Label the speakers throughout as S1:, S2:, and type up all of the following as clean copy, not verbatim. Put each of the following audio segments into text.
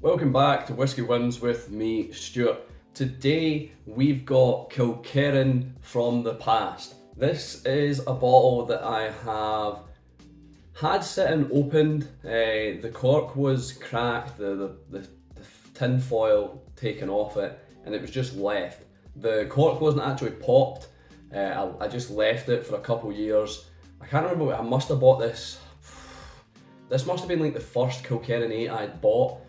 S1: Welcome back to Whisky Wins with me, Stuart. Today we've got Kilkerran from the past. This is a bottle that I have had sitting opened. The cork was cracked, the tin foil taken off it, and it was just left. The cork wasn't actually popped. I just left it for a couple years. I can't remember, I must have bought this. This must have been like the first Kilkerran 8 I'd bought.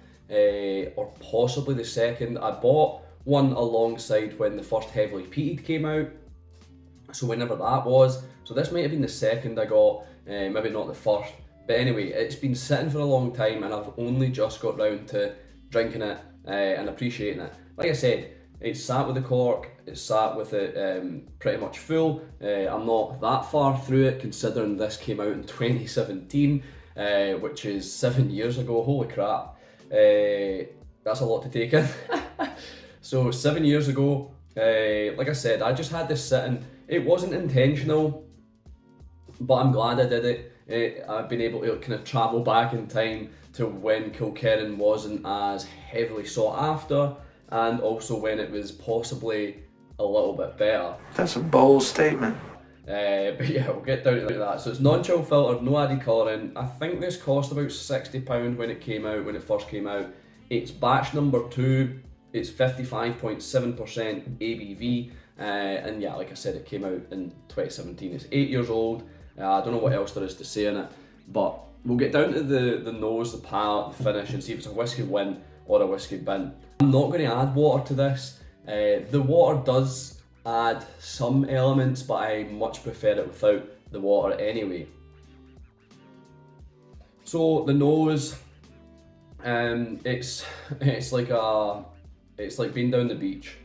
S1: Or possibly the second. I bought one alongside when the first heavily peated came out, so whenever that was. So this might have been the second I got, maybe not the first. But anyway, it's been sitting for a long time and I've only just got round to drinking it and appreciating it. Like I said, it's sat with the cork, it's sat with it pretty much full. I'm not that far through it considering this came out in 2017, which is 7 years ago. Holy crap. That's a lot to take in. So 7 years ago, like I said, I just had this sitting. It wasn't intentional, but I'm glad I did it. I've been able to kind of travel back in time to when Kilkerran wasn't as heavily sought after, and also when it was possibly a little bit better.
S2: That's a bold statement.
S1: But yeah, we'll get down to that. So it's non-chill filtered, no added colouring. I think this cost about £60 when it came out, when it first came out. It's batch number 2. It's 55.7% ABV. And yeah, like I said, it came out in 2017. It's 8 years old. I don't know what else there is to say in it, but we'll get down to the nose, the palate, the finish, and see if it's a Whisky Win or a Whisky Bin. I'm not going to add water to this. The water does add some elements, but I much prefer it without the water anyway. So the nose, it's like being down the beach.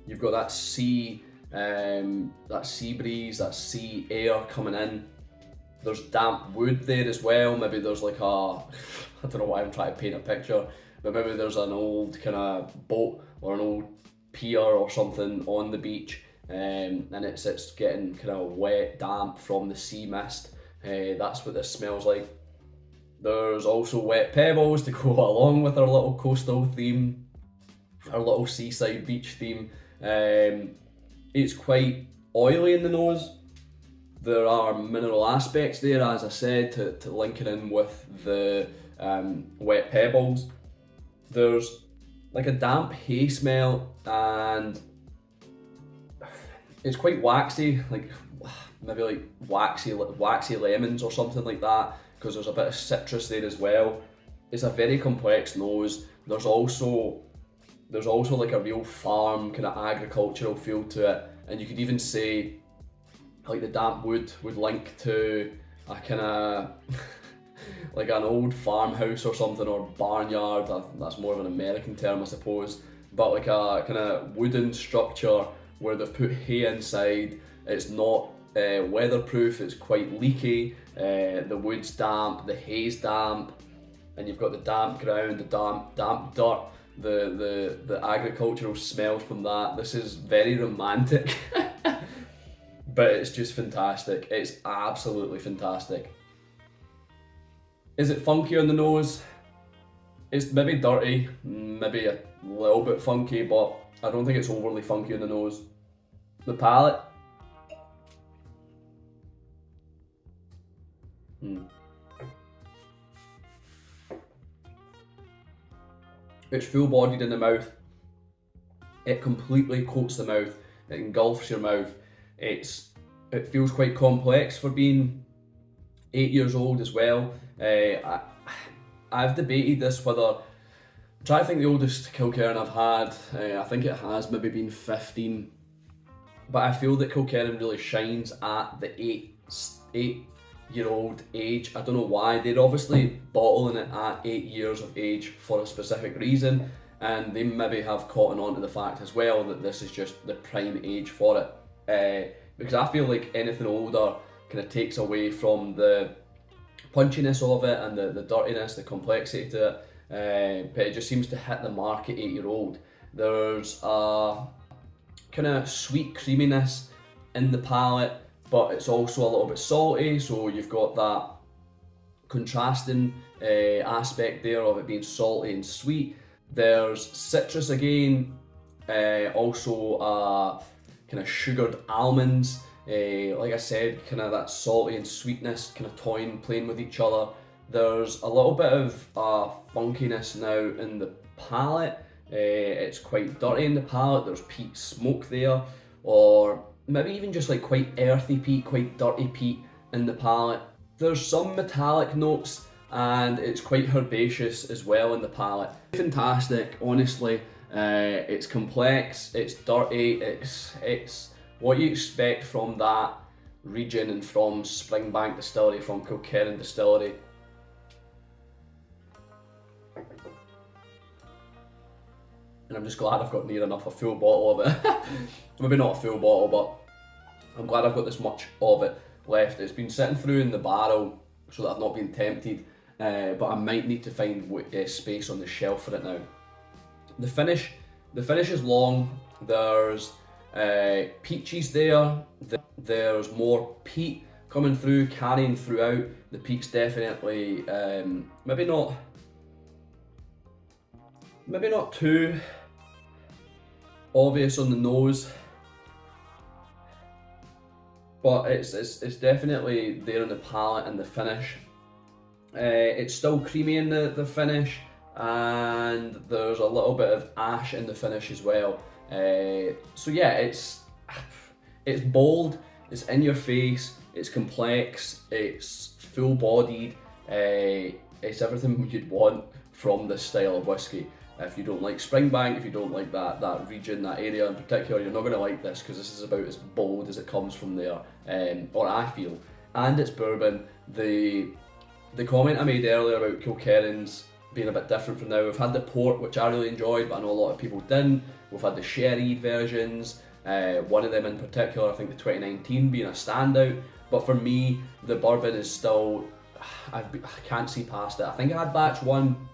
S1: You've got that sea breeze, that sea air coming in. There's damp wood there as well. Maybe there's like I don't know why I'm trying to paint a picture, but maybe there's an old kind of boat or an old pier or something on the beach, and it's getting kind of wet, damp from the sea mist. That's what this smells like. There's also wet pebbles to go along with our little coastal theme, our little seaside beach theme. It's quite oily in the nose. There are mineral aspects there, as I said, to link it in with the wet pebbles. There's like a damp hay smell, and it's quite waxy, like maybe like waxy lemons or something like that, because there's a bit of citrus there as well. It's a very complex nose. There's also like a real farm kind of agricultural feel to it, and you could even say like the damp wood would link to a kind of like an old farmhouse or something, or barnyard. That's more of an American term, I suppose, but like a kind of wooden structure where they've put hay inside. It's not weatherproof, it's quite leaky. The wood's damp, the hay's damp, and you've got the damp ground, the damp dirt, the agricultural smells from that. This is very romantic. But it's just fantastic. It's absolutely fantastic. Is it funky on the nose? It's maybe dirty, maybe a little bit funky, but I don't think it's overly funky on the nose. The palate. It's full-bodied in the mouth. It completely coats the mouth. It engulfs your mouth. It feels quite complex for being 8 years old as well. I've debated this whether, I'm trying to think the oldest Kilkerran I've had. I think it has maybe been 15, but I feel that Kilkerran really shines at the 8-year-old age. I don't know why. They're obviously bottling it at 8 years of age for a specific reason, and they maybe have caught on to the fact as well that this is just the prime age for it. Because I feel like anything older kind of takes away from the punchiness of it and the dirtiness, the complexity to it, but it just seems to hit the mark at 8-year-old. There's a kind of sweet creaminess in the palate, but it's also a little bit salty, so you've got that contrasting aspect there of it being salty and sweet. There's citrus again, also kind of sugared almonds. Like I said, kind of that salty and sweetness kind of toying, playing with each other. There's a little bit of funkiness now in the palate. It's quite dirty in the palate. There's peat smoke there, or maybe even just like quite earthy peat, quite dirty peat in the palate. There's some metallic notes, and it's quite herbaceous as well in the palate. Fantastic, honestly. It's complex, it's dirty, it's what you expect from that region and from Springbank Distillery, from Kilkerran Distillery. And I'm just glad I've got near enough a full bottle of it. Maybe not a full bottle, but I'm glad I've got this much of it left. It's been sitting through in the barrel so that I've not been tempted, but I might need to find space on the shelf for it now. The finish is long. There's peaches there. There's more peat coming through, carrying throughout. The peat's definitely maybe not too obvious on the nose, but it's definitely there in the palate and the finish. It's still creamy in the finish, and there's a little bit of ash in the finish as well. So yeah, it's bold, it's in your face, it's complex, it's full-bodied, it's everything you'd want from this style of whiskey. If you don't like Springbank, if you don't like that region, that area in particular, you're not going to like this, because this is about as bold as it comes from there, or I feel. And it's bourbon. The comment I made earlier about Kilkerran's being a bit different from now. We've had the port, which I really enjoyed, but I know a lot of people didn't. We've had the sherry versions, one of them in particular, I think the 2019 being a standout. But for me, the bourbon is still, I can't see past it. I think I had batch 1.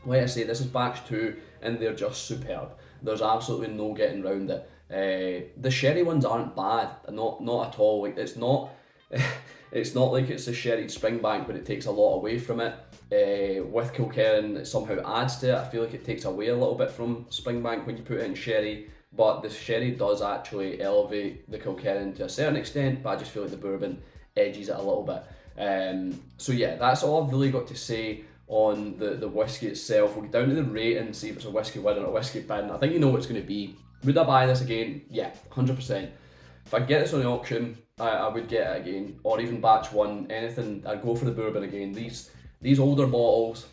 S1: Like I say, this is batch 2, and they're just superb. There's absolutely no getting around it. The sherry ones aren't bad, not at all. Like it's not like it's a sherried Springbank, but it takes a lot away from it. With Kilkerran, it somehow adds to it. I feel like it takes away a little bit from Springbank when you put it in sherry, but the sherry does actually elevate the Kilkerran to a certain extent, but I just feel like the bourbon edges it a little bit. So yeah, that's all I've really got to say on the whiskey itself. We'll get down to the rating and see if it's a whiskey win or a whiskey bin. I think you know what it's going to be. Would I buy this again? Yeah, 100%. If I get this on the auction, I would get it again, or even batch 1, anything. I'd go for the bourbon again. These older bottles,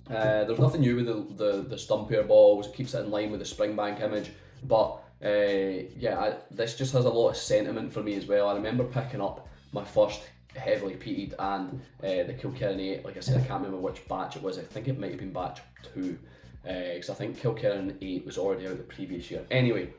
S1: there's nothing new with the stumpier bottles. It keeps it in line with the Springbank image, but yeah, this just has a lot of sentiment for me as well. I remember picking up my first heavily peated and the Kilkerran 8. Like I said, I can't remember which batch it was. I think it might have been batch 2, because I think Kilkerran 8 was already out the previous year. Anyway,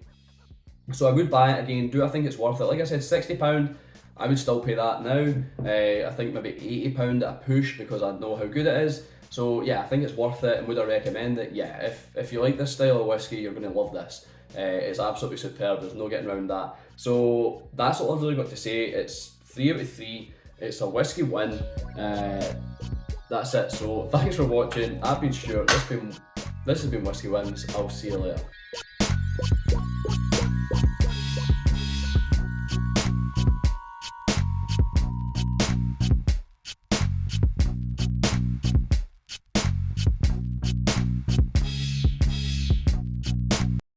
S1: so I would buy it again. Do I think it's worth it? Like I said, £60, I would still pay that now. I think maybe £80 at a push, because I know how good it is. So yeah, I think it's worth it. And would I recommend it? Yeah, if you like this style of whiskey, you're going to love this. It's absolutely superb. There's no getting around that. So that's all I've really got to say. It's 3 out of 3. It's a whiskey win. That's it. So thanks for watching. I've been Stuart. This has been Whisky Wins. I'll see you later.